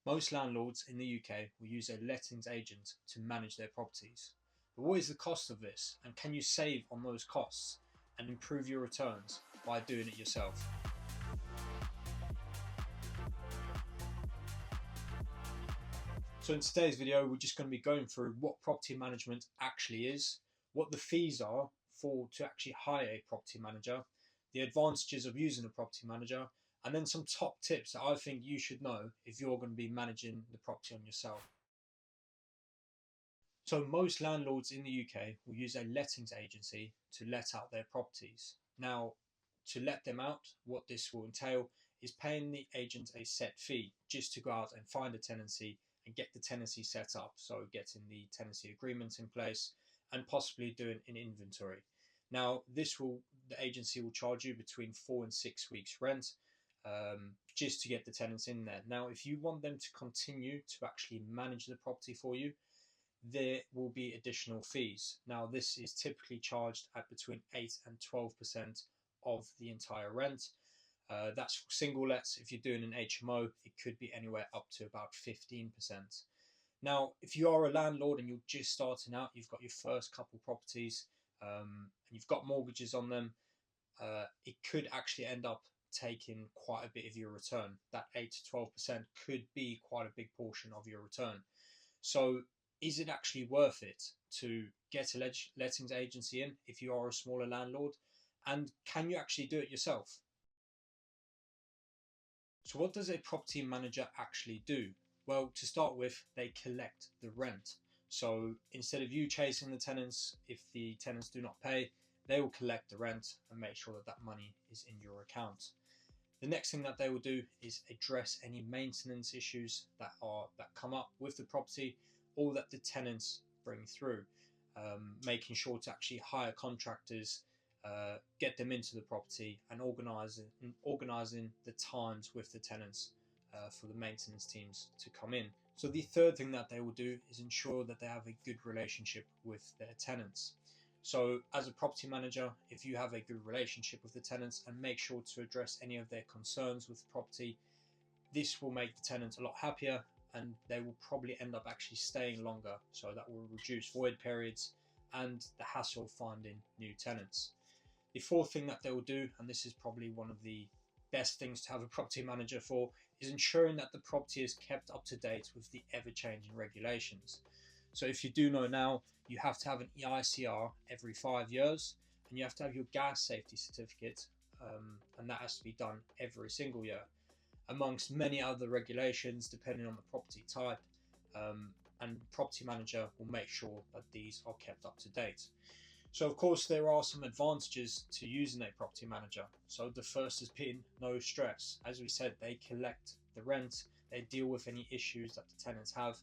Most landlords in the UK will use a lettings agent to manage their properties. But what is the cost of this, and can you save on those costs and improve your returns by doing it yourself? So in today's video, we're just going to be going through what property management actually is, what the fees are to actually hire a property manager, the advantages of using a property manager, and then some top tips that I think you should know if you're going to be managing the property on yourself. So most landlords in the UK will use a lettings agency to let out their properties. Now, to let them out, what this will entail is paying the agent a set fee just to go out and find a tenancy and get the tenancy set up. So getting the tenancy agreement in place and possibly doing an inventory. Now, the agency will charge you between 4 and 6 weeks rent just to get the tenants in there. Now, if you want them to continue to actually manage the property for you, there will be additional fees. Now, this is typically charged at between 8 and 12% of the entire rent. That's for single lets. If you're doing an HMO, it could be anywhere up to about 15%. Now, if you are a landlord and you're just starting out, you've got your first couple properties and you've got mortgages on them, it could actually end up taking quite a bit of your return. That 8 to 12% could be quite a big portion of your return. So is it actually worth it to get a lettings agency in if you are a smaller landlord? And can you actually do it yourself? So what does a property manager actually do? Well, to start with, they collect the rent. So instead of you chasing the tenants, if the tenants do not pay, they will collect the rent and make sure that that money is in your account. The next thing that they will do is address any maintenance issues that come up with the property or that the tenants bring through, making sure to actually hire contractors, get them into the property, and organising the times with the tenants for the maintenance teams to come in. So the third thing that they will do is ensure that they have a good relationship with their tenants. So as a property manager, if you have a good relationship with the tenants and make sure to address any of their concerns with the property, this will make the tenants a lot happier and they will probably end up actually staying longer. So that will reduce void periods and the hassle of finding new tenants. The fourth thing that they will do, and this is probably one of the best things to have a property manager for, is ensuring that the property is kept up to date with the ever-changing regulations. So if you do know now, you have to have an EICR every 5 years, and you have to have your gas safety certificate, and that has to be done every single year, amongst many other regulations depending on the property type, and the property manager will make sure that these are kept up to date. So of course there are some advantages to using a property manager. So the first has been no stress. As we said, they collect the rent, they deal with any issues that the tenants have,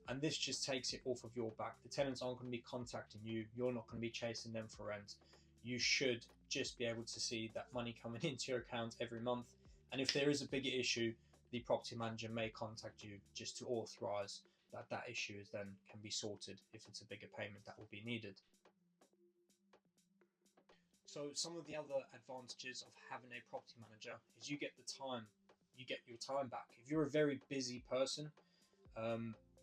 and this just takes it off of your back. The tenants aren't going to be contacting you, you're not going to be chasing them for rent. You should just be able to see that money coming into your account every month, and if there is a bigger issue, the property manager may contact you just to authorise that that issue is then can be sorted if it's a bigger payment that will be needed. So some of the other advantages of having a property manager is you get your time back. If you're a very busy person,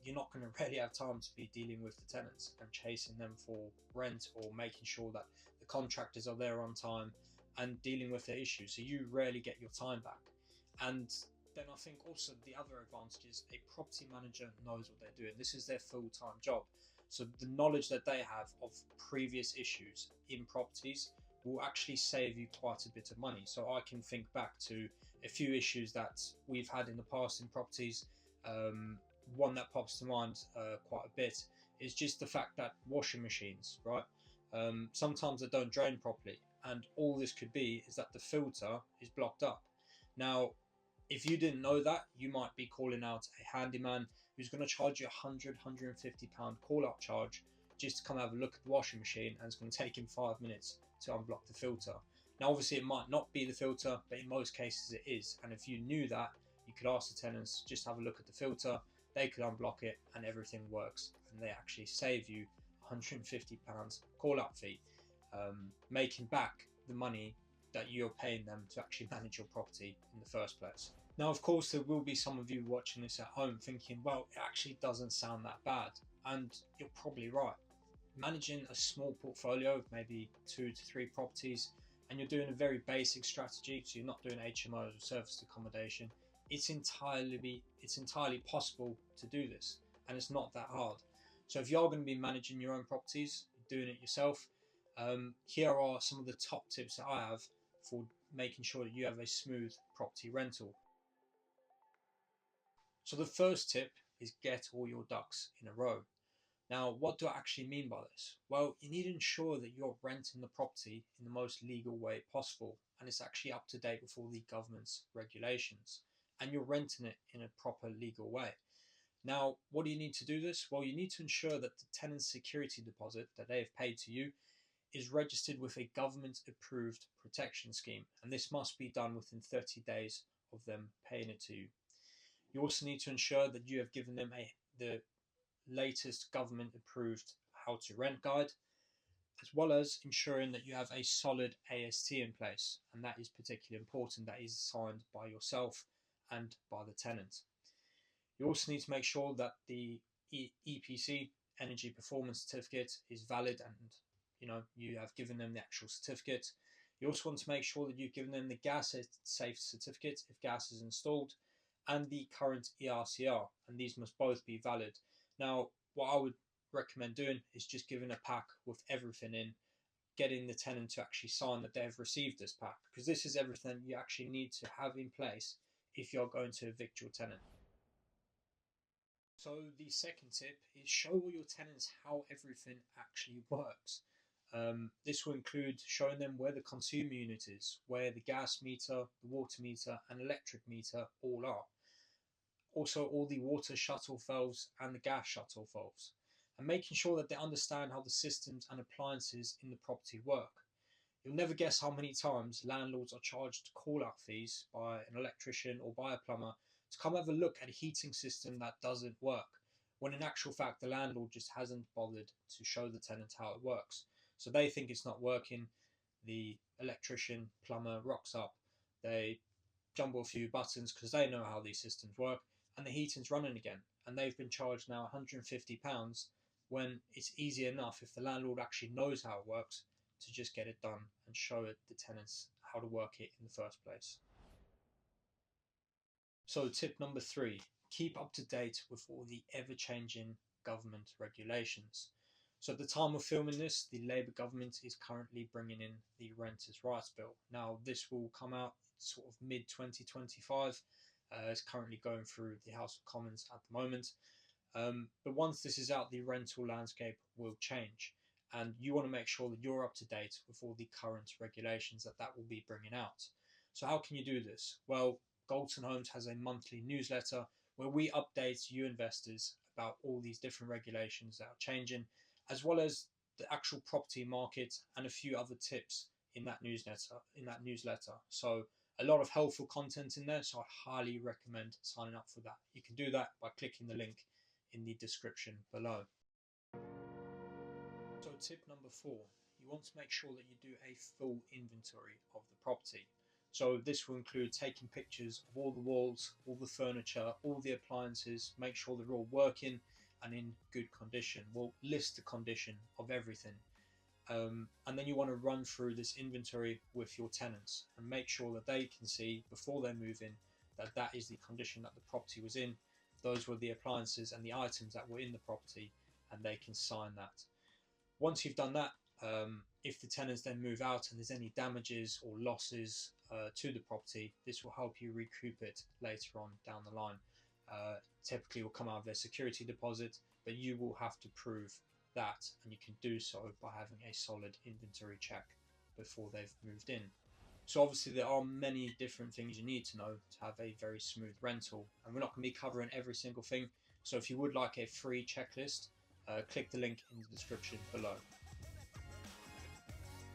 you're not going to really have time to be dealing with the tenants and chasing them for rent or making sure that the contractors are there on time and dealing with their issues. So you rarely get your time back. And then I think also the other advantage is a property manager knows what they're doing. This is their full-time job. So the knowledge that they have of previous issues in properties will actually save you quite a bit of money. So I can think back to a few issues that we've had in the past in properties. One that pops to mind quite a bit is just the fact that washing machines, right? Sometimes they don't drain properly, and all this could be is that the filter is blocked up. Now, if you didn't know that, you might be calling out a handyman who's going to charge you £100–150 call-out charge just to come have a look at the washing machine, and it's going to take him 5 minutes to unblock the filter. Now, obviously, it might not be the filter, but in most cases it is. And if you knew that, you could ask the tenants, just have a look at the filter, they could unblock it, and everything works. And they actually save you £150 call-out fee, making back the money that you're paying them to actually manage your property in the first place. Now, of course, there will be some of you watching this at home thinking, well, it actually doesn't sound that bad. And you're probably right. Managing a small portfolio of maybe 2 to 3 properties, and you're doing a very basic strategy, so you're not doing HMOs or serviced accommodation, it's entirely possible to do this, and it's not that hard. So if you're going to be managing your own properties, doing it yourself, here are some of the top tips that I have for making sure that you have a smooth property rental. So the first tip is get all your ducks in a row. Now, what do I actually mean by this? Well, you need to ensure that you're renting the property in the most legal way possible, and it's actually up to date with all the government's regulations, and you're renting it in a proper legal way. Now, what do you need to do this? Well, you need to ensure that the tenant's security deposit that they have paid to you is registered with a government approved protection scheme, and this must be done within 30 days of them paying it to you. You also need to ensure that you have given them the latest government approved how to rent guide, as well as ensuring that you have a solid AST in place, and that is particularly important, that is signed by yourself and by the tenant. You also need to make sure that the EPC, Energy Performance Certificate, is valid, and you have given them the actual certificate. You also want to make sure that you've given them the gas safe certificate if gas is installed, and the current ERCR, and these must both be valid. Now, what I would recommend doing is just giving a pack with everything in, getting the tenant to actually sign that they've received this pack, because this is everything you actually need to have in place if you're going to evict your tenant. So the second tip is show all your tenants how everything actually works. This will include showing them where the consumer unit is, where the gas meter, the water meter, and electric meter all are. Also, all the water shut-off valves and the gas shut-off valves, and making sure that they understand how the systems and appliances in the property work. You'll never guess how many times landlords are charged call-out fees by an electrician or by a plumber to come have a look at a heating system that doesn't work, when in actual fact the landlord just hasn't bothered to show the tenant how it works. So they think it's not working, the electrician, plumber rocks up, they jumble a few buttons because they know how these systems work, and the heating's running again, and they've been charged now £150, when it's easy enough if the landlord actually knows how it works to just get it done and show it the tenants how to work it in the first place. So tip number 3, keep up to date with all the ever-changing government regulations. So at the time of filming this, the Labour government is currently bringing in the Renters' Rights Bill. Now this will come out sort of mid-2025. It's currently going through the House of Commons at the moment. But once this is out, the rental landscape will change, and you want to make sure that you're up to date with all the current regulations that will be bringing out. So how can you do this? Well, Galton Homes has a monthly newsletter where we update you investors about all these different regulations that are changing, as well as the actual property market and a few other tips in that newsletter. So a lot of helpful content in there, so I highly recommend signing up for that. You can do that by clicking the link in the description below. So tip number 4, you want to make sure that you do a full inventory of the property. So this will include taking pictures of all the walls, all the furniture, all the appliances, make sure they're all working and in good condition. We'll list the condition of everything. And then you want to run through this inventory with your tenants and make sure that they can see before they move in that that is the condition that the property was in. Those were the appliances and the items that were in the property, and they can sign that. Once you've done that, if the tenants then move out and there's any damages or losses to the property, this will help you recoup it later on down the line. Typically will come out of their security deposit, but you will have to prove that, and you can do so by having a solid inventory check before they've moved in. So obviously there are many different things you need to know to have a very smooth rental, and we're not going to be covering every single thing. So if you would like a free checklist, click the link in the description below.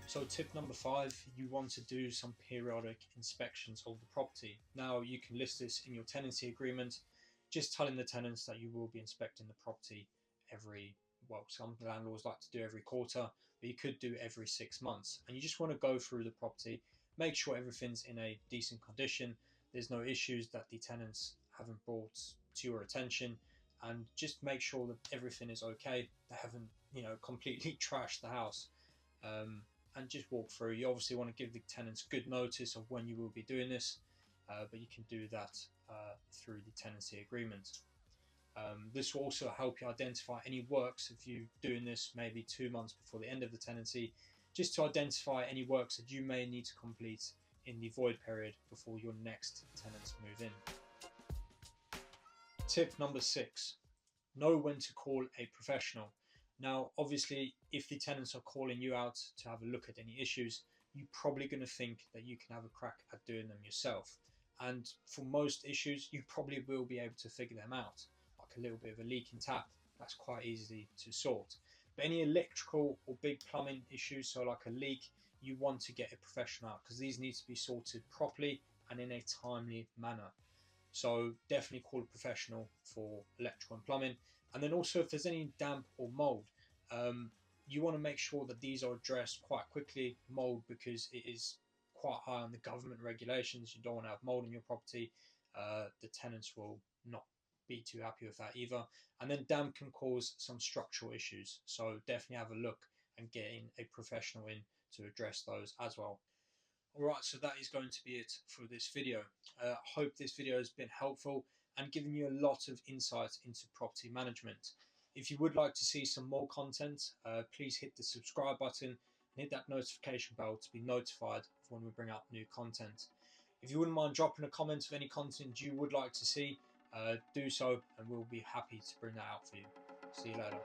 So tip number 5, you want to do some periodic inspections of the property. Now you can list this in your tenancy agreement, just telling the tenants that you will be inspecting the property some landlords like to do every quarter, but you could do every 6 months. And you just want to go through the property, make sure everything's in a decent condition, there's no issues that the tenants haven't brought to your attention, and just make sure that everything is okay. They haven't, completely trashed the house. And just walk through. You obviously want to give the tenants good notice of when you will be doing this, but you can do that through the tenancy agreement. This will also help you identify any works if you're doing this maybe 2 months before the end of the tenancy, just to identify any works that you may need to complete in the void period before your next tenants move in. Tip number 6, know when to call a professional. Now, obviously, if the tenants are calling you out to have a look at any issues, you're probably going to think that you can have a crack at doing them yourself. And for most issues, you probably will be able to figure them out. Like a little bit of a leaking tap, that's quite easy to sort. But any electrical or big plumbing issues, so like a leak, you want to get a professional out, because these need to be sorted properly and in a timely manner. So definitely call a professional for electrical and plumbing. And then also, if there's any damp or mold, you want to make sure that these are addressed quite quickly. Mold, because it is quite high on the government regulations. You don't want to have mold in your property. The tenants will not be too happy with that either. And then damp can cause some structural issues. So definitely have a look and getting a professional in to address those as well. Alright, so that is going to be it for this video. I hope this video has been helpful and given you a lot of insight into property management. If you would like to see some more content, please hit the subscribe button and hit that notification bell to be notified when we bring out new content. If you wouldn't mind dropping a comment of any content you would like to see, do so, and we'll be happy to bring that out for you. See you later.